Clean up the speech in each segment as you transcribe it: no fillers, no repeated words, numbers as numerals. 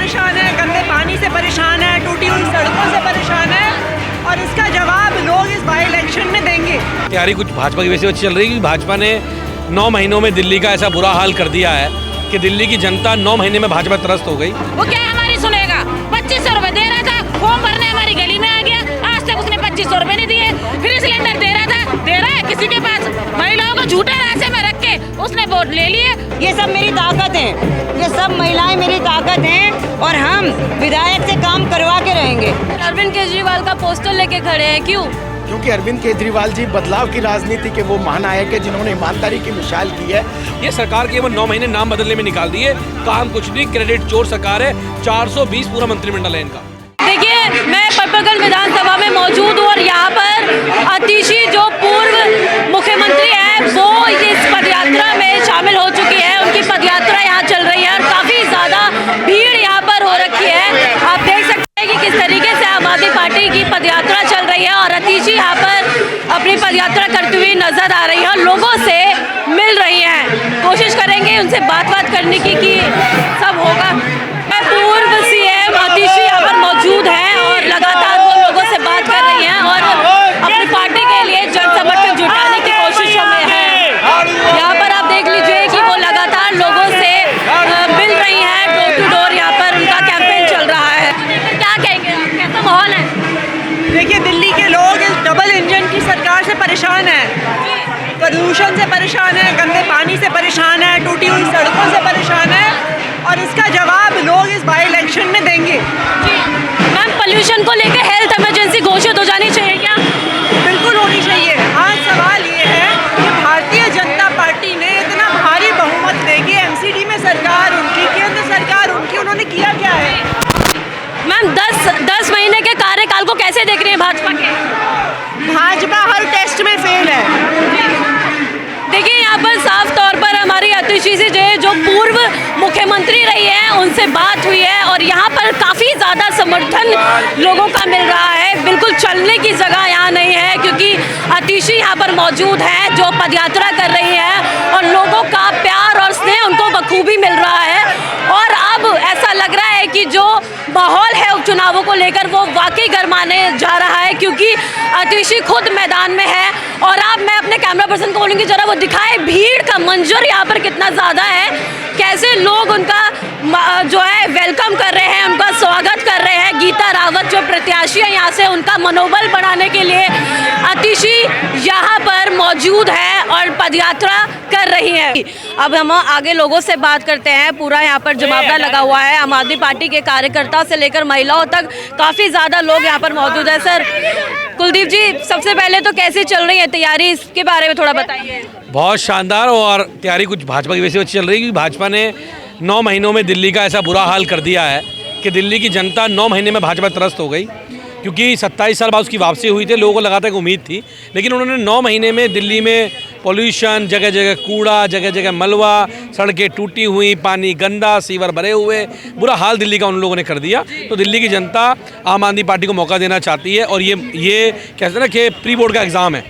परेशान है, गंदे पानी से परेशान है, टूटी हुई सड़कों से परेशान है और इसका जवाब लोग इस बाई इलेक्शन में देंगे। तैयारी कुछ भाजपा की वजह से चल रही है, भाजपा ने 9 महीनों में दिल्ली का ऐसा बुरा हाल कर दिया है कि दिल्ली की जनता 9 महीने में भाजपा त्रस्त हो गई। वो क्या हमारी सुनेगा? 2500 रुपए दे रहा था, फॉर्म भरने हमारी गली में आ गया, आज तक उसने 2500 रुपए नहीं दिए। फ्री सिलेंडर दे रहा था, दे रहा है किसी के पास, महिलाओं को झूठे रास्ते में रख के उसने वोट ले लिए। ये सब मेरी ताकत है, ये सब महिलाएं मेरी ताकत हैं और हम विधायक से काम करवा के रहेंगे। अरविंद केजरीवाल का पोस्टर लेके खड़े हैं, क्यों? क्योंकि अरविंद केजरीवाल जी बदलाव की राजनीति के वो महानायक है जिन्होंने ईमानदारी की मिसाल की है। ये सरकार केवल 9 महीने नाम बदलने में निकाल दिए, काम कुछ नहीं, क्रेडिट चोर सरकार है। 420 पूरा मंत्रिमंडल है इनका। देखिए, मैं पटपगड़ विधानसभा में मौजूद हूँ और यहाँ पर आतिशी जो पूर्व मुख्यमंत्री है वो इस पदयात्रा में शामिल हो चुकी है। उनकी पदयात्रा यहाँ चल रही है और काफ़ी ज़्यादा भीड़ यहाँ पर हो रखी है। आप देख सकते हैं कि किस तरीके से आम आदमी पार्टी की पदयात्रा चल रही है और आतिशी यहाँ पर अपनी पदयात्रा करती हुई नजर आ रही है और लोगों से मिल रही हैं। कोशिश करेंगे उनसे बात करने की कि सब होगा। पूर्व सीएम आतिशी यहाँ पर मौजूद हैं और लगातार वो लोगों से बात कर रही हैं और अपनी पार्टी के लिए जन समर्थन जुटाने की कोशिशों में है। यहाँ पर आप देख लीजिए कि वो लगातार लोगों से मिल रही हैं, डोर टू डोर यहाँ पर उनका कैंपेन चल रहा है। क्या कहेंगे आप, कैसा माहौल है? देखिए, दिल्ली के लोग इस डबल इंजन की सरकार से परेशान है, प्रदूषण से परेशान है, गंदे पानी से परेशान है, टूटी हुई सड़कों से परेशान है और इसका जवाब लोग इस बाई इलेक्शन में देंगे। मैम, पोल्यूशन को लेकर हेल्थ इमरजेंसी घोषित हो जानी चाहिए क्या? बिल्कुल होनी चाहिए। आज सवाल ये है कि भारतीय जनता पार्टी ने इतना भारी बहुमत देगी, एमसीडी में सरकार उनकी, केंद्र सरकार उनकी, उन्होंने किया क्या है? मैम, 10 महीने के कार्यकाल को कैसे देख रही है भाजपा के? भाजपा हर टेस्ट में फेल है। देखिए, यहाँ पर साफ तौर पर हमारी आतिशी से जो पूर्व मुख्यमंत्री रही है उनसे बात हुई है और यहाँ पर काफ़ी ज़्यादा समर्थन लोगों का मिल रहा है। बिल्कुल चलने की जगह यहाँ नहीं है क्योंकि आतिशी यहाँ पर मौजूद है जो पदयात्रा कर रही है और लोगों का प्यार और स्नेह उनको बखूबी मिल रहा है। और अब ऐसा लग रहा है कि जो माहौल है उपचुनावों को लेकर वो वाकई गरमाने जा रहा है क्योंकि आतिशी खुद मैदान में है। और अब मैं अपने कैमरा पर्सन को बोलूँगी जरा वो दिखाए भीड़ का मंजर यहाँ पर कितना ज़्यादा है, कैसे लोग उनका जो है वेलकम कर रहे हैं, उनका स्वागत कर रहे हैं। गीता रावत जो प्रत्याशी है यहाँ से, उनका मनोबल बढ़ाने के लिए आतिशी यहाँ पर मौजूद है और पदयात्रा कर रही है। अब हम आगे लोगों से बात करते हैं। पूरा यहाँ पर जमावड़ा लगा हुआ है, आम आदमी पार्टी के कार्यकर्ता से लेकर महिलाओं तक काफ़ी ज़्यादा लोग यहाँ पर मौजूद है। सर कुलदीप जी, सबसे पहले तो कैसी चल रही है तैयारी, इसके बारे में थोड़ा बताइए। बहुत शानदार, और तैयारी कुछ भाजपा की वजह से चल रही है, भाजपा ने 9 महीनों में दिल्ली का ऐसा बुरा हाल कर दिया है कि दिल्ली की जनता 9 महीने में भाजपा त्रस्त हो गई। क्योंकि 27 साल बाद उसकी वापसी हुई थी, लोगों को लगातार एक उम्मीद थी, लेकिन उन्होंने 9 महीने में दिल्ली में पॉल्यूशन, जगह जगह कूड़ा, जगह जगह मलबा, सड़कें टूटी हुई, पानी गंदा, सीवर भरे हुए, बुरा हाल दिल्ली का उन लोगों ने कर दिया। तो दिल्ली की जनता आम आदमी पार्टी को मौका देना चाहती है और ये कहते हैं ना कि प्री बोर्ड का एग्ज़ाम है,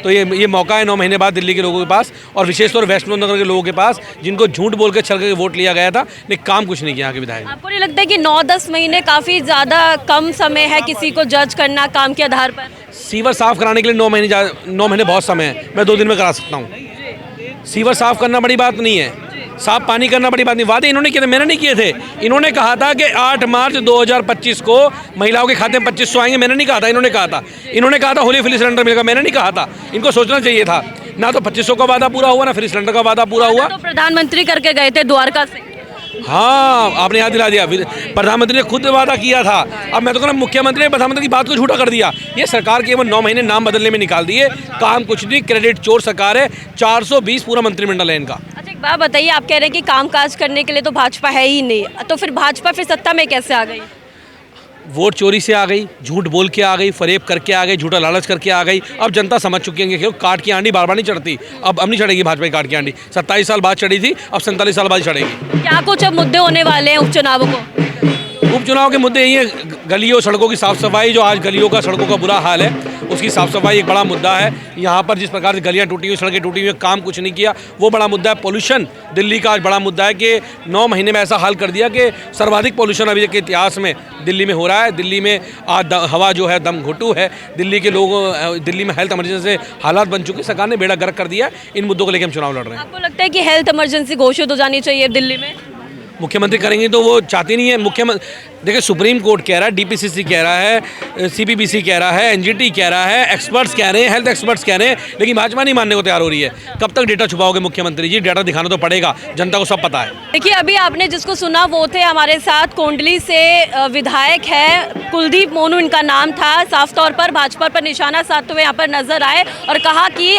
तो ये मौका है 9 महीने बाद दिल्ली के लोगों के पास और विशेष तौर वैष्णो नगर के लोगों के पास, जिनको झूठ बोल के छल के वोट लिया गया था, लेकिन काम कुछ नहीं किया यहाँ के विधायक। आपको नहीं लगता है कि 9-10 महीने काफ़ी ज़्यादा कम समय है किसी को जज करना काम के आधार पर? सीवर साफ़ कराने के लिए 9 महीने बहुत समय है, मैं 2 दिन में करा सकता हूँ। सीवर साफ़ करना बड़ी बात नहीं है, साफ पानी करना बड़ी बात नहीं। वादे इन्होंने किए थे, मैंने नहीं किए थे। इन्होंने कहा था कि 8 मार्च 2025 को महिलाओं के खाते में 2500 आएंगे, मैंने नहीं कहा था, इन्होंने कहा था। इन्होंने कहा था होली फ्री सिलेंडर मिलेगा, मैंने नहीं कहा था। इनको सोचना चाहिए था, ना तो 2500 का वादा पूरा हुआ, ना फ्री सिलेंडर का वादा पूरा हुआ। तो प्रधानमंत्री करके गए थे द्वारका से। हाँ, आपने याद दिला दिया, प्रधानमंत्री ने खुद वादा किया था। अब मैं तो कहना मुख्यमंत्री ने प्रधानमंत्री की बात को झूठा कर दिया। ये सरकार केवल 9 महीने नाम बदलने में निकाल दिए, काम कुछ नहीं, क्रेडिट चोर सरकार है। 420 पूरा मंत्रिमंडल है इनका। अच्छा, एक बात बताइए, आप कह रहे हैं कि कामकाज करने के लिए तो भाजपा है ही नहीं, तो फिर भाजपा फिर सत्ता में कैसे आ गई? वोट चोरी से आ गई, झूठ बोल के आ गई, फरेब करके आ गई, झूठा लालच करके आ गई। अब जनता समझ चुकी है कि काट की आंडी बार बार नहीं चढ़ती, अब नहीं चढ़ेगी भाजपा की काट की आंडी। 27 साल बाद चढ़ी थी, अब 47 साल बाद चढ़ेगी। क्या कुछ अब मुद्दे होने वाले हैं उपचुनावों को? उपचुनाव के मुद्दे यही है, गलियों सड़कों की साफ सफाई, जो आज गलियों का सड़कों का बुरा हाल है उसकी साफ़ सफाई एक बड़ा मुद्दा है। यहाँ पर जिस प्रकार से गलियाँ टूटी हुई, सड़कें टूटी हुई, काम कुछ नहीं किया, वो बड़ा मुद्दा है। पोल्यूशन दिल्ली का आज बड़ा मुद्दा है कि 9 महीने में ऐसा हाल कर दिया कि सर्वाधिक पोल्यूशन अभी के इतिहास में दिल्ली में हो रहा है। दिल्ली में आज हवा जो है दम घुटू है। दिल्ली के लोगों, दिल्ली में हेल्थ इमरजेंसी से हालात बन चुके, सरकार ने बेड़ा गर्क कर दिया। इन मुद्दों को लेकर हम चुनाव लड़ रहे हैं। आपको लगता है कि हेल्थ इमरजेंसी घोषित हो जानी चाहिए दिल्ली में? मुख्यमंत्री करेंगे तो वो चाहती नहीं है। मुख्यमंत्री देखिए, सुप्रीम कोर्ट कह रहा है, डीपीसीसी कह रहा है, सीपीबीसी कह रहा है, एनजीटी कह रहा है, एक्सपर्ट्स कह रहे हैं, हेल्थ एक्सपर्ट्स कह रहे हैं, लेकिन भाजपा नहीं मानने को तैयार हो रही है। कब तक डेटा छुपाओगे मुख्यमंत्री जी? डेटा दिखाना तो पड़ेगा, जनता को सब पता है। देखिए, अभी आपने जिसको सुना वो थे हमारे साथ कोंडली से विधायक है कुलदीप मोनू, इनका नाम था। साफ तौर पर भाजपा पर निशाना साधते हुए यहाँ पर नजर आए और कहा कि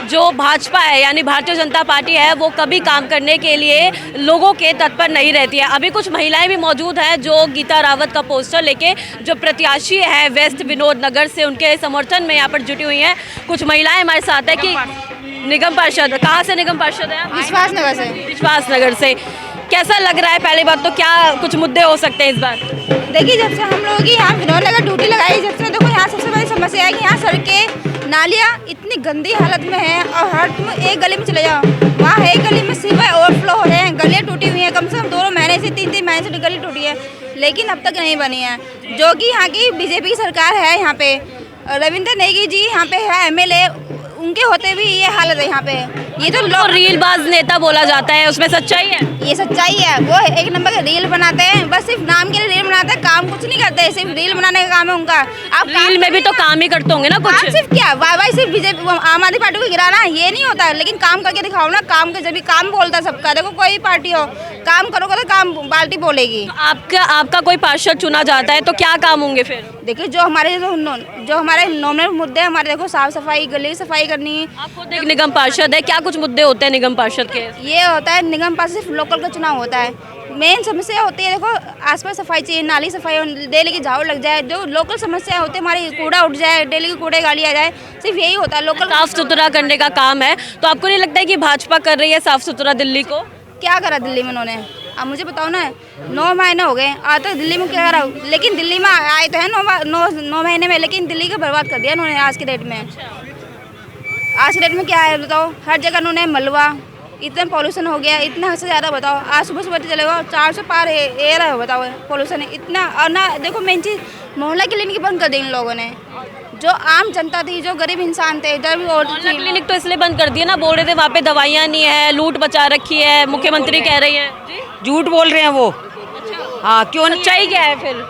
जो भाजपा है यानी भारतीय जनता पार्टी है वो कभी काम करने के लिए लोगों के तत्पर नहीं रहती है। अभी कुछ महिलाएं भी मौजूद हैं जो गीता रावत का पोस्टर लेके, जो प्रत्याशी है वेस्ट विनोद नगर से, उनके समर्थन में यहाँ पर जुटी हुई हैं। कुछ महिलाएं हमारे साथ है कि निगम पार्षद, कहाँ से निगम पार्षद है? विश्वास नगर से। विश्वास नगर से। कैसा लग रहा है? पहली बात तो क्या कुछ मुद्दे हो सकते हैं इस बार? देखिए, जब से हम लोगों की यहाँ विनोद नगर ड्यूटी लगाई, जब से देखो यहाँ सबसे बड़ी समस्या है कि यहाँ सड़कें नालियाँ इतनी गंदी हालत में हैं और हर तुम एक गली में चले जाओ, वहाँ एक गली में सीवर ओवरफ्लो हो रहे हैं, गलियाँ टूटी हुई हैं। कम से कम 2 महीने से 3 महीने से गली टूटी है, लेकिन अब तक नहीं बनी है। जो कि यहाँ की बीजेपी की सरकार है, यहाँ पे रविंद्र नेगी जी यहाँ पे है एमएलए, उनके होते भी ये हालत है यहाँ पे। ये तो लोग रीलबाज नेता बोला जाता है, उसमें सच्चाई है? ये सच्चाई है। वो एक नंबर के रील बनाते हैं, बस सिर्फ नाम के लिए रील बनाते हैं, काम कुछ नहीं करते, सिर्फ रील बनाने का काम है उनका। आप रील में भी तो काम ही करते होंगे ना कुछ? सिर्फ क्या वाई सिर्फ बीजेपी आम आदमी पार्टी को गिराना ये नहीं होता, लेकिन काम करके दिखाओ ना। काम के जब भी काम बोलता है सबका, देखो कोई पार्टी हो, काम करोगे तो काम बाल्टी बोलेगी। आपका कोई पार्षद चुना जाता है तो क्या काम होंगे फिर? देखिए, जो हमारे नॉमिनल मुद्दे हमारे, देखो साफ सफाई, गली की सफाई करनी है। आप खुद एक निगम पार्षद है, क्या कुछ मुद्दे होते हैं निगम पार्षद के? ये होता है निगम पार्षद सिर्फ लोकल का चुनाव होता है। मेन समस्या होती है, देखो आसपास सफाई चाहिए, नाली सफाई, डेली की झाड़ू लग जाए। जो लोकल समस्या होती है हमारी, कूड़ा उठ जाए, डेली की कूड़े गाड़ी आ जाए, सिर्फ यही होता है। लोकल साफ सुथरा करने का काम है। तो आपको नहीं लगता है कि भाजपा कर रही है साफ सुथरा दिल्ली को? क्या करा दिल्ली में उन्होंने? अब मुझे बताओ ना, 9 महीने हो गए आज तक दिल्ली में क्या करा? लेकिन दिल्ली में आए तो है 9 महीने में, लेकिन दिल्ली को बर्बाद कर दिया उन्होंने आज के डेट में। आज के डेट में क्या है बताओ? हर जगह उन्होंने मलबा, इतना पॉल्यूशन हो गया, इतना से ज़्यादा। बताओ, आज सुबह चले गो 400 पार एयर है, बताओ पॉल्यूशन इतना। और ना देखो, मेन चीज़ मोहल्ला क्लिनिक बंद कर दी इन लोगों ने। जो आम जनता थी, जो गरीब इंसान थे, जब मोहल्ला क्लिनिक तो इसलिए बंद कर दिया ना, बोल रहे थे वहाँ पे दवाइयाँ नहीं है, लूट बचा रखी है, मुख्यमंत्री कह रही हैं। झूठ बोल रहे हैं वो। हाँ, क्यों नहीं? सच्चाई क्या है फिर?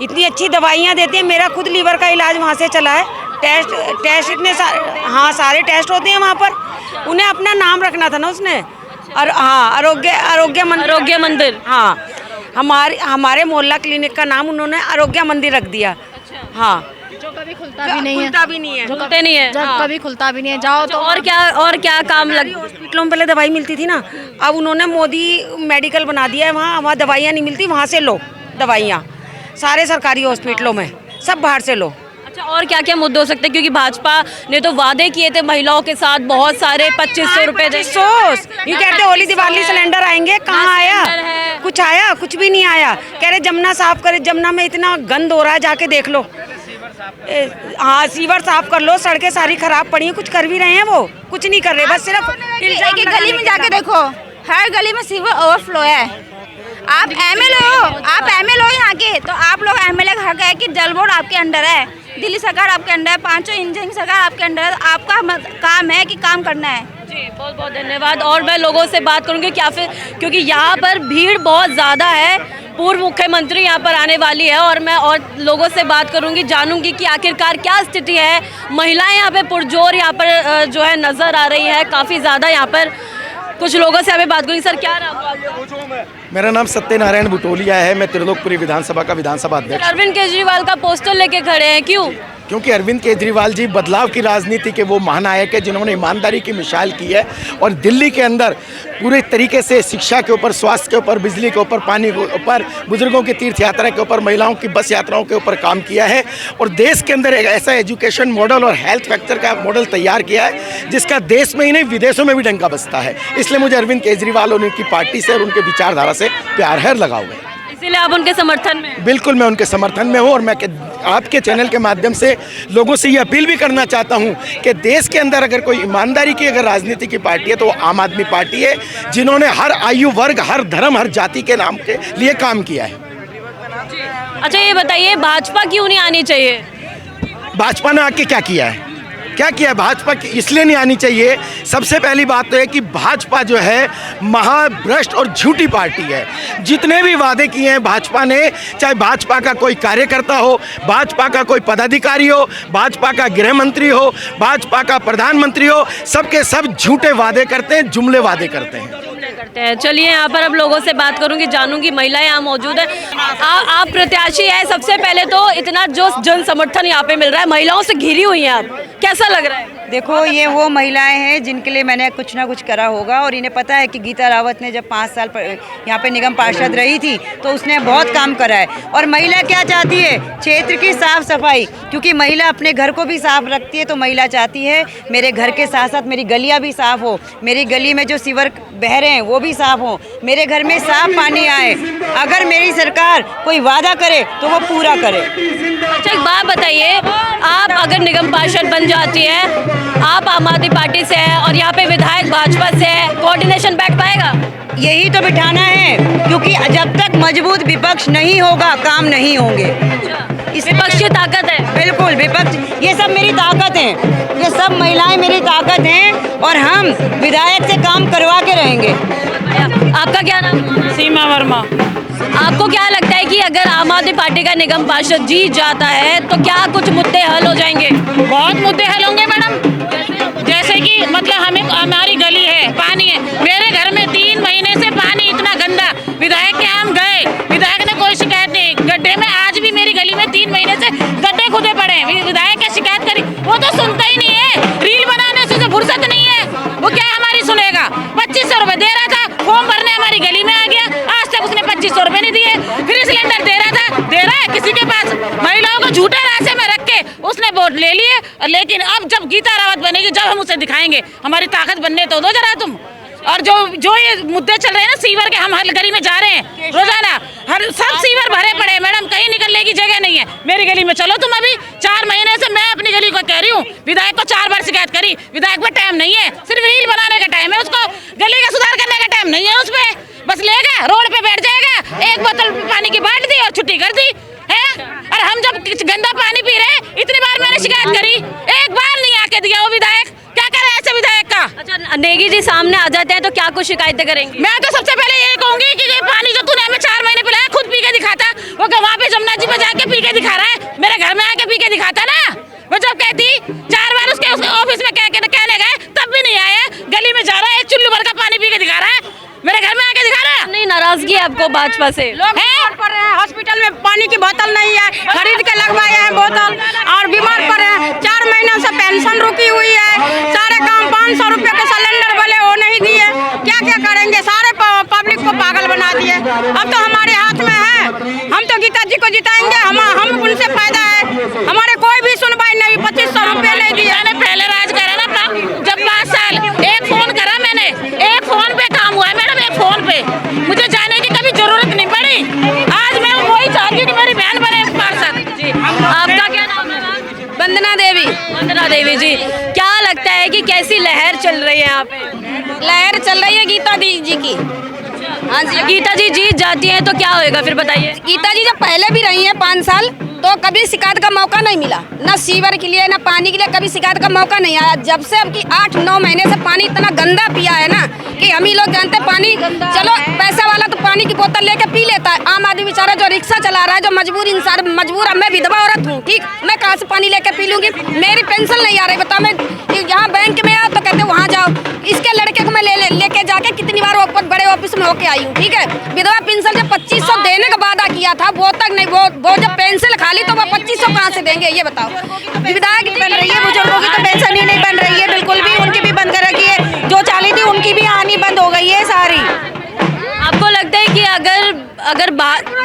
इतनी अच्छी दवाइयाँ देते हैं। मेरा खुद लीवर का इलाज वहाँ से चला है। टेस्ट इतने सारे टेस्ट होते हैं वहाँ पर। उन्हें अपना नाम रखना था ना उसने। और हाँ, आरोग्य मंदिर। हाँ, हमारे मोहल्ला क्लिनिक का नाम उन्होंने आरोग्य मंदिर रख दिया। हाँ, जो कभी खुलता भी नहीं है, खुलते नहीं है, जब कभी खुलता भी नहीं है। जाओ तो और क्या काम लग? हॉस्पिटलों में पहले दवाई मिलती थी ना, अब उन्होंने मोदी मेडिकल बना दिया है। वहाँ दवाइयाँ नहीं मिलती, वहाँ से लो दवाइयाँ। सारे सरकारी हॉस्पिटलों में सब बाहर से लो। अच्छा, और क्या क्या मुद्दे हो सकते हैं? क्योंकि भाजपा ने तो वादे किए थे महिलाओं के साथ बहुत सारे 2500 रुपए दे। ये कहते होली दिवाली सिलेंडर आएंगे, कहाँ आया? कुछ आया? कुछ भी नहीं आया। कह रहे जमुना साफ करे, जमुना में इतना गंद हो रहा है, जाके देख लो। हाँ, सीवर साफ कर लो, सड़कें सारी खराब पड़ी हैं। कुछ कर भी रहे हैं वो? कुछ नहीं कर रहे, बस सिर्फ एक गली में जाके देखो, हर गली में सीवर ओवरफ्लो है। आप एमएलए हो यहाँ के, तो आप लोग एमएलए का हक है कि जल बोर्ड आपके अंडर है, दिल्ली सरकार आपके अंडर है, 5 इंजन की सरकार आपके अंडर है। आपका काम है कि काम करना है। जी, बहुत बहुत धन्यवाद। और मैं लोगों से बात करूँगी क्योंकि यहाँ पर भीड़ बहुत ज़्यादा है। पूर्व मुख्यमंत्री यहाँ पर आने वाली है और मैं और लोगों से बात करूँगी, जानूंगी कि आखिरकार क्या स्थिति है। महिलाएं यहाँ पे पुरजोर यहाँ पर जो है नज़र आ रही है काफ़ी ज़्यादा। यहाँ पर कुछ लोगों से हमें बात करूँगी। सर, क्या नाम आपका? मेरा नाम सत्यनारायण बुटोलिया है। मैं त्रिलोकपुरी विधानसभा का विधानसभा अध्यक्ष। अरविंद केजरीवाल का पोस्टर लेके खड़े हैं, क्यों? क्योंकि अरविंद केजरीवाल जी बदलाव की राजनीति के वो महानायक है जिन्होंने ईमानदारी की मिसाल की है और दिल्ली के अंदर पूरे तरीके से शिक्षा के ऊपर, स्वास्थ्य के ऊपर, बिजली के ऊपर, पानी के ऊपर, बुजुर्गों की तीर्थ यात्रा के ऊपर, महिलाओं की बस यात्राओं के ऊपर काम किया है और देश के अंदर एक ऐसा एजुकेशन मॉडल और हेल्थ फैक्टर का मॉडल तैयार किया है जिसका देश में ही नहीं विदेशों में भी डंका बजता है। इसलिए मुझे अरविंद केजरीवाल और उनकी पार्टी से और उनके विचारधारा से प्यार है, लगाव है। इसीलिए आप उनके समर्थन में? बिल्कुल, मैं उनके समर्थन में हूँ और मैं आपके चैनल के माध्यम से लोगों से ये अपील भी करना चाहता हूँ कि देश के अंदर अगर कोई ईमानदारी की अगर राजनीति की पार्टी है तो वो आम आदमी पार्टी है, जिन्होंने हर आयु वर्ग, हर धर्म, हर जाति के नाम के लिए काम किया है। अच्छा ये बताइए, भाजपा क्यों नहीं आनी चाहिए? भाजपा ने आके क्या किया है? क्या किया है? भाजपा इसलिए नहीं आनी चाहिए। सबसे पहली बात तो है कि भाजपा जो है महाभ्रष्ट और झूठी पार्टी है। जितने भी वादे किए हैं भाजपा ने, चाहे भाजपा का कोई कार्यकर्ता हो, भाजपा का कोई पदाधिकारी हो, भाजपा का गृह मंत्री हो, भाजपा का प्रधानमंत्री हो, सबके सब झूठे वादे करते हैं, जुमले वादे करते हैं। चलिए यहाँ पर अब लोगों से बात करूंगी, जानूंगी। महिलाएं यहाँ मौजूद है। आप प्रत्याशी है, सबसे पहले तो इतना जो जन समर्थन यहाँ पे मिल रहा है, महिलाओं से घिरी हुई हैं आप, कैसा लग रहा है? देखो, ये वो महिलाएं हैं जिनके लिए मैंने कुछ ना कुछ करा होगा, और इन्हें पता है कि गीता रावत ने जब 5 साल यहाँ पे निगम पार्षद रही थी तो उसने बहुत काम करा है। और महिला क्या चाहती है? क्षेत्र की साफ सफाई, क्योंकि महिला अपने घर को भी साफ रखती है, तो महिला चाहती है मेरे घर के साथ साथ मेरी गलियाँ भी साफ हो, मेरी गली में जो सीवर बह रहे हैं वो भी साफ हो, मेरे घर में साफ पानी आए। अगर मेरी सरकार कोई वादा करे तो वो पूरा करे। अच्छा एक बात बताइए, आप अगर निगम पार्षद बन जाती है, आप आम आदमी पार्टी से हैं और यहाँ पे विधायक भाजपा से है, कोऑर्डिनेशन बैठ पाएगा? यही तो बिठाना है, क्योंकि जब तक मजबूत विपक्ष नहीं होगा काम नहीं होंगे। इस विपक्ष की ताकत है? बिल्कुल, विपक्ष ये सब मेरी ताकत है, ये सब महिलाएं मेरी ताकत हैं, और हम विधायक से काम करवा के रहेंगे। आपका क्या नाम? सीमा वर्मा। आपको क्या लगता है कि अगर आम आदमी पार्टी का निगम पार्षद जीत जाता है तो क्या कुछ मुद्दे हल हो जाएंगे? बहुत मुद्दे हल होंगे मैडम, जैसे कि मतलब हमारी गली है, पानी है, मेरे घर में 3 महीने से पानी इतना गंदा, विधायक के हम गए, विधायक ने कोई शिकायत नहीं। गड्ढे में आज भी मेरी गली में 3 महीने से गड्ढे खुदे पड़े हैं, विधायक की शिकायत करी, वो तो सुनता ही नहीं है। रील बनाने से फुर्सत नहीं है, वो क्या हमारी सुनेगा? 2500 रुपए दे रहा था, फॉर्म भरने हमारी गली में आ गया, आज तक उसने 2500 रुपए नहीं दिए। फ्री सिलेंडर दे रहा था, दे रहा है किसी के पास, महिलाओं को झूठे रास्ते में रख के उसने वोट ले लिए। लेकिन अब जब गीता रावत बनेगी, जब हम उसे दिखाएंगे हमारी ताकत बनने तो दो जरा तुम। और जो ये मुद्दे चल रहे हैं ना सीवर के, हम हर गली में जा रहे हैं रोजाना, हर सब सीवर भरे पड़े हैं मैडम, कहीं निकलने की जगह नहीं है। मेरी गली में चलो तुम, अभी 4 महीने से मैं अपनी गली को कह रही हूँ, विधायक को 4 बार शिकायत करी, विधायक पर टाइम नहीं है, सिर्फ रील बनाने का टाइम है, उसको गली का सुधार करने का टाइम नहीं है। उसपे बस लेगा, रोड पे बैठ जाएगा, 1 बोतल पानी की बांट दी और छुट्टी कर दी है। और हम जब गंदा पानी पी रहे, इतनी बार मैंने शिकायत करी, एक बार नहीं आके दिया वो विधायक। क्या कर रहे हैं ऐसे विधायक का? अच्छा नेगी जी सामने आ जाते हैं तो क्या कुछ शिकायतें करेंगे? मैं तो सबसे पहले यही कहूंगी कि ये पानी जो तूने हमें 4 महीने पिलाया, खुद पी के दिखाता, वो वहाँ पे जमुना जी में जाके पी के दिखा रहा है, मेरे घर में आके पी के दिखाता ना। वो जब कहती 4 बार उसके ऑफिस में कहने गए, तब भी नहीं आया, गली में जा रहा है, चुल्लू भर का पानी पी के दिखा रहा है, मेरे घर में आके दिखा रहा है। नहीं नाराजगी है आपको भाजपा से? लोग बीमार पड़ रहे हैं, हॉस्पिटल में पानी की बोतल नहीं है, खरीद के लगवाए हैं बोतल, और बीमार पड़ रहे हैं। 4 महीनों से पेंशन रुकी हुई है, सारे काम 500 रुपये के सिलेंडर बोले वो नहीं दिए, क्या क्या करेंगे? सारे पब्लिक को पागल बना दिए। अब तो हमारे हाथ में है, हम तो गीता जी को जिताएंगे, हम उनसे फायदा है, हमारे कोई भी सुनवाई नहीं, 2500 रुपये नहीं दिए। मैंने पहले राज करा ना, जब 5 साल, एक फोन करा मैंने, एक फोन पे काम हुआ है मैडम, एक फोन पे, मुझे जाने की कभी जरूरत नहीं पड़ी। आज मैं वही चाहती हूँ मेरी बहन बने पार्षद। जी आपका क्या नाम है? वंदना देवी। वंदना देवी जी, क्या लगता है कि कैसी लहर चल रही है यहाँ पे? लहर चल रही है गीता दी जी की। हाँ जी, गीता जी जीत जाती हैं तो क्या होएगा फिर बताइए? गीता जी जब पहले भी रही हैं 5 साल, तो कभी शिकायत का मौका नहीं मिला, ना सीवर के लिए ना पानी के लिए कभी शिकायत का मौका नहीं आया। जब से अब की 8-9 महीने से पानी इतना गंदा पिया है ना कि हम ही लोग जानते हैं पानी, चलो पैसा वाला तो पानी की बोतल लेके पी लेता है, आम आदमी बेचारा जो रिक्शा चला रहा है, जो मजबूर इंसान, मजबूर है, मैं विधवा औरत हूँ, ठीक, मैं कहाँ से पानी लेके पी लूँगी? मेरी पेंशन नहीं आ रही, बताओ, मैं यहाँ बैंक में आओ तो कहते वहाँ जाओ, इसके लड़के को मैं लेके जाके कितनी बार बड़े ऑफिस में होके आई हूँ, ठीक है। विधवा पेंशन जब 2500 देने का वादा किया था, वो तक नहीं, वो जब पेंशन खाली तो वो 2500 कहाँ से देंगे ये बताओ? विधायक नहीं बन रही है, बुजुर्गों की तो पेंशन ही नहीं बन रही है, बिल्कुल भी, उनकी भी बंद कर रखी है, जो चाली थी उनकी भी आनी बंद हो गई है सारी। आपको लगता है कि अगर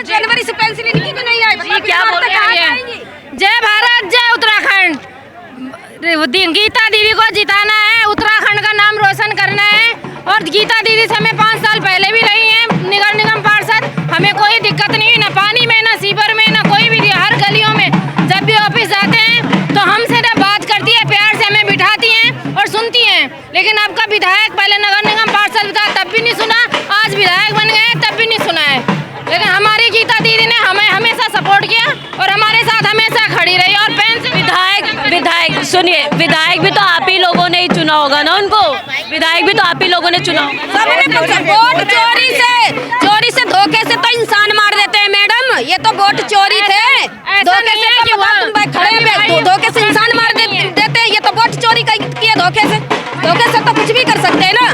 जनवरी से पेंशन इनकी भी नहीं आई, क्या बोल रही हैं? जय भारत, जय उत्तराखंड। गीता दीदी को जिताना है, उत्तराखंड का नाम रोशन करना है, और गीता दीदी से हमें 5 साल पहले भी रही हैं नगर निगम पार्षद, हमें कोई दिक्कत नहीं, ना पानी में, ना सीवर में, ना कोई भी, हर गलियों में विधायक पहले नगर निगम पार्षद था तब भी नहीं सुना, आज विधायक बन गए तब भी नहीं सुना है। लेकिन हमारी गीता दीदी ने हमें हमेशा सपोर्ट किया और हमारे साथ हमेशा खड़ी रही। और पेंशन विधायक सुनिए, विधायक भी तो आप ही लोगों ने ही चुना होगा ना उनको, विधायक भी तो आप ही लोगों ने चुना होगा। सबने वोट चोरी से धोखे से तो इंसान मार देते हैं मैडम, ये तो वोट चोरी थे, धोखे से तो तुम खड़े में धोखे से इंसान मार देते हैं, ये तो वोट चोरी किए धोखे से तो कुछ भी कर सकते हैं ना।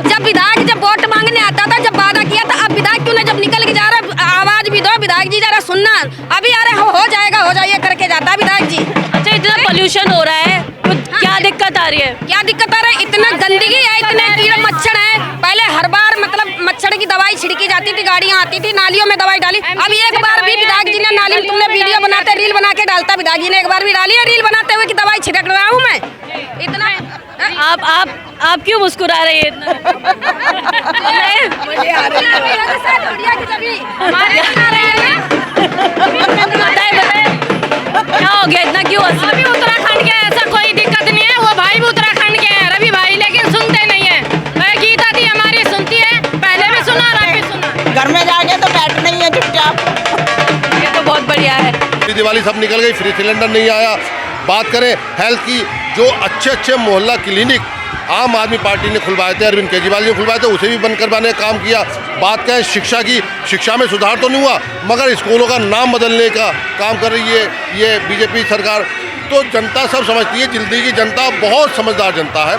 जब विधायक जब वोट मांगने आता था, जब वादा किया था, अब विधायक क्यों ना जब निकल के जा रहा, आवाज भी दो विधायक जी, जरा सुनना, अभी आ रहे हो जाइए करके जाता है विधायक जी। अच्छा, इतना पोल्यूशन हो रहा है तो क्या दिक्कत आ रही है? क्या दिक्कत आ रहा है? इतना गंदगी है, इतने कीड़े मच्छर है। पहले हर बार मतलब मच्छर की दवाई छिड़की जाती थी, गाड़ियाँ आती थी, नालियों में दवाई डाली। अभी एक बार भी विधायक जी ने नाली में, तुमने वीडियो बनाते रील बना के डालता, विधायक जी ने एक बार भी डाली है रील बनाते हुए कि दवाई छिड़क रहा हूँ मैं। इतना आप क्यों मुस्कुरा रही है इतना? क्या हो गया, इतना क्यों? अभी उत्तराखंड के ऐसा कोई दिक्कत नहीं है, वो भाई भी उत्तराखंड के हैं रवि भाई, लेकिन सुनते नहीं है। गीता दी हमारी सुनती है, पहले भी सुना और अब भी सुना। घर में जाके तो बैठना ही है चुपचाप। ये तो बहुत बढ़िया है। दिवाली सब निकल गई, फ्री सिलेंडर नहीं आया। बात करें हेल्थ की, जो अच्छे मोहल्ला क्लिनिक आम आदमी पार्टी ने खुलवाए थे, अरविंद केजरीवाल जी ने खुलवाए थे, उसे भी बंद करवाने का काम किया। बात करें शिक्षा की, शिक्षा में सुधार तो नहीं हुआ, मगर स्कूलों का नाम बदलने का काम कर रही है ये बीजेपी सरकार। तो जनता सब समझती है, दिल्ली की जनता बहुत समझदार जनता है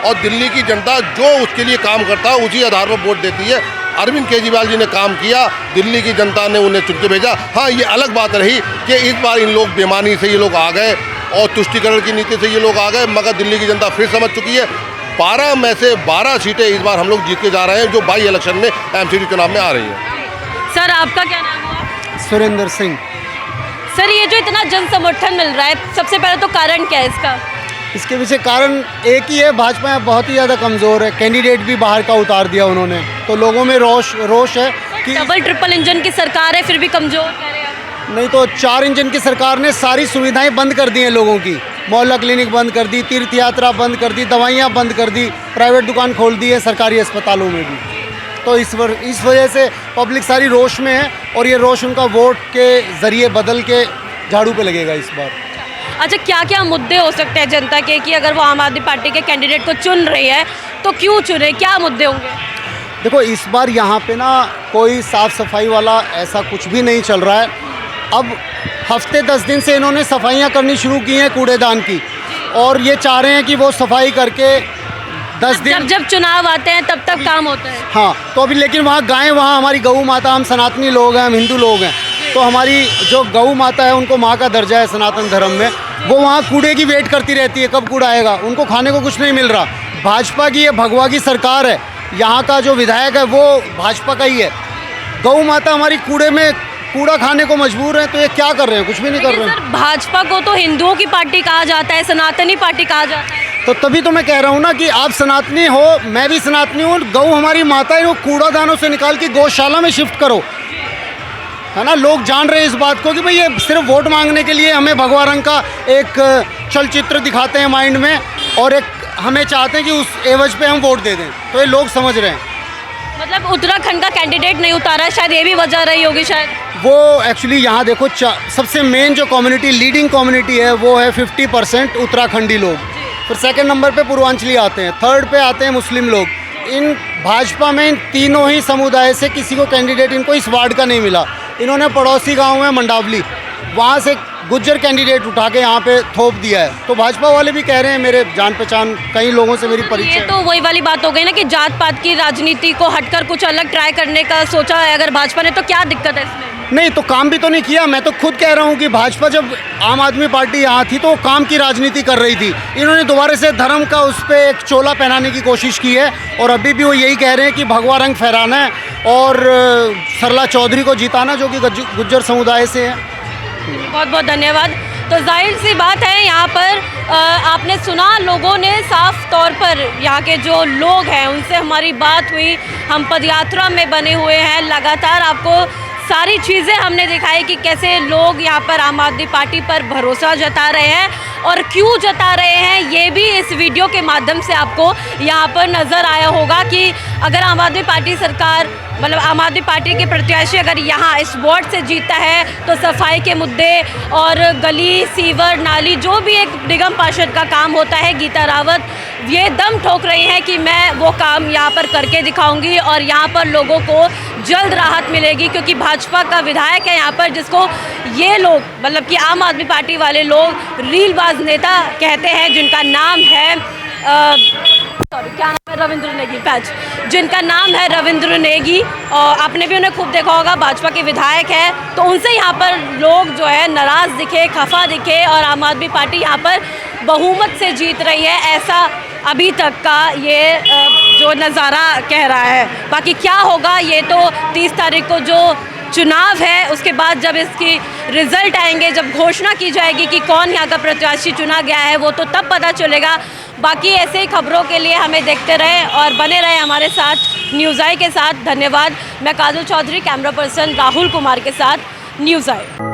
और दिल्ली की जनता जो उसके लिए काम करता है उसी आधार पर वोट देती है। अरविंद केजरीवाल जी ने काम किया, दिल्ली की जनता ने उन्हें चुन के भेजा। हाँ, ये अलग बात रही कि इस बार इन लोग बेईमानी से ये लोग आ गए और तुष्टिकरण की नीति से ये लोग आ गए, मगर दिल्ली की जनता फिर समझ चुकी है। 12 में से 12 सीटें इस बार हम लोग जीत के जा रहे हैं, जो बाई इलेक्शन में एमसीडी चुनाव में आ रही है। सर, आपका क्या नाम हुआ? सुरेंद्र सिंह। सर, ये जो इतना जन समर्थन मिल रहा है, सबसे पहले तो कारण क्या है इसका? इसके पीछे कारण एक ही है, भाजपा बहुत ही ज़्यादा कमज़ोर है, कैंडिडेट भी बाहर का उतार दिया उन्होंने, तो लोगों में रोष है कि डबल ट्रिपल इंजन की सरकार है फिर भी कमज़ोर कह रहे हैं। नहीं तो 4 इंजन की सरकार ने सारी सुविधाएं बंद कर दी हैं लोगों की, मोहल्ला क्लिनिक बंद कर दी, तीर्थ यात्रा बंद कर दी, दवाइयाँ बंद कर दी, प्राइवेट दुकान खोल दी है सरकारी अस्पतालों में भी। तो इस वजह से पब्लिक सारी रोष में है और ये रोष उनका वोट के ज़रिए बदल के झाड़ू पे लगेगा इस बार। अच्छा, क्या क्या मुद्दे हो सकते हैं जनता के कि अगर वो आम आदमी पार्टी के कैंडिडेट को चुन रही है तो क्यों चुने, क्या मुद्दे होंगे? देखो, इस बार यहाँ पे ना कोई साफ़ सफाई वाला ऐसा कुछ भी नहीं चल रहा है। अब हफ्ते 10 दिन से इन्होंने सफाइयाँ करनी शुरू की हैं कूड़ेदान की, और ये चाह रहे हैं कि वो सफाई करके 10 दिन, जब चुनाव आते हैं तब तक काम होता है। हाँ, तो अभी लेकिन वहाँ गायें, वहाँ हमारी गऊ माता, हम सनातनी लोग हैं, हम हिंदू लोग हैं, तो हमारी जो गऊ माता है उनको माँ का दर्जा है सनातन धर्म में, वो वहाँ कूड़े की वेट करती रहती है कब कूड़ा आएगा, उनको खाने को कुछ नहीं मिल रहा। भाजपा की ये भगवा की सरकार है, यहाँ का जो विधायक है वो भाजपा का ही है, गऊ माता हमारी कूड़े में कूड़ा खाने को मजबूर है, तो ये क्या कर रहे हैं? कुछ भी नहीं कर रहे हैं। सर, भाजपा को तो हिंदुओं की पार्टी कहा जाता है, सनातनी पार्टी कहा जाता है, तो तभी तो मैं कह रहा हूँ ना कि आप सनातनी हो, मैं भी सनातनी हूँ, गऊ हमारी माता है, वो कूड़ादानों से निकाल के गौशाला में शिफ्ट करो, है ना। लोग जान रहे हैं इस बात को कि भाई ये सिर्फ वोट मांगने के लिए हमें भगवा रंग का एक चलचित्र दिखाते हैं माइंड में, और एक हमें चाहते हैं कि उस एवज पे हम वोट दे दें, तो ये लोग समझ रहे हैं। मतलब उत्तराखंड का कैंडिडेट नहीं उतारा, शायद ये भी वजह रही होगी शायद। वो एक्चुअली यहाँ देखो, सबसे मेन जो कम्युनिटी, लीडिंग कम्युनिटी है वो है 50% उत्तराखंडी लोग, फिर सेकंड नंबर पे पूर्वांचली आते हैं, थर्ड पे आते हैं मुस्लिम लोग। इन भाजपा में इन तीनों ही समुदाय से किसी को कैंडिडेट इनको इस वार्ड का नहीं मिला। इन्होंने पड़ोसी गांव में मंडावली, वहाँ से गुज्जर कैंडिडेट उठा के यहाँ पे थोप दिया है, तो भाजपा वाले भी कह रहे हैं, मेरे जान पहचान कई लोगों से मेरी परिचय। ये तो वही वाली बात हो गई ना कि जात पात की राजनीति को हटकर कुछ अलग ट्राई करने का सोचा है अगर भाजपा ने, तो क्या दिक्कत है इसमें? नहीं, तो काम भी तो नहीं किया। मैं तो खुद कह रहा हूँ कि भाजपा जब आम आदमी पार्टी यहाँ थी तो काम की राजनीति कर रही थी, इन्होंने दोबारा से धर्म का उस पर एक चोला पहनाने की कोशिश की है, और अभी भी वो यही कह रहे हैं कि भगवा रंग फहराना है और सरला चौधरी को जिताना, जो कि गुज्जर समुदाय से है। बहुत बहुत धन्यवाद। तो जाहिर सी बात है, यहाँ पर आपने सुना, लोगों ने साफ तौर पर, यहाँ के जो लोग हैं उनसे हमारी बात हुई, हम पदयात्रा में बने हुए हैं, लगातार आपको सारी चीज़ें हमने दिखाई कि कैसे लोग यहाँ पर आम आदमी पार्टी पर भरोसा जता रहे हैं। और क्यों जता रहे हैं ये भी इस वीडियो के माध्यम से आपको यहाँ पर नज़र आया होगा कि अगर आम आदमी पार्टी सरकार मतलब आम आदमी पार्टी के प्रत्याशी अगर यहाँ इस वार्ड से जीतता है तो सफाई के मुद्दे और गली सीवर नाली जो भी एक निगम पार्षद का काम होता है, गीता रावत ये दम ठोक रही हैं कि मैं वो काम यहाँ पर करके दिखाऊंगी और यहाँ पर लोगों को जल्द राहत मिलेगी, क्योंकि भाजपा का विधायक है यहाँ पर जिसको ये लोग मतलब कि आम आदमी पार्टी वाले लोग रीलबाज नेता कहते हैं, जिनका नाम है क्या नाम है रविंद्र नेगी पैच, जिनका नाम है रविंद्र नेगी। और आपने भी उन्हें खूब देखा होगा, भाजपा के विधायक है। तो उनसे यहाँ पर लोग जो है नाराज़ दिखे, खफा दिखे और आम आदमी पार्टी यहाँ पर बहुमत से जीत रही है, ऐसा अभी तक का ये जो नज़ारा कह रहा है। बाकी क्या होगा ये तो 30 तारीख को जो चुनाव है उसके बाद जब इसकी रिज़ल्ट आएंगे, जब घोषणा की जाएगी कि कौन यहाँ का प्रत्याशी चुना गया है, वो तो तब पता चलेगा। बाकी ऐसे ही खबरों के लिए हमें देखते रहें और बने रहें हमारे साथ न्यूज़ आई के साथ। धन्यवाद। मैं काजल चौधरी, कैमरा पर्सन राहुल कुमार के साथ न्यूज़ आई।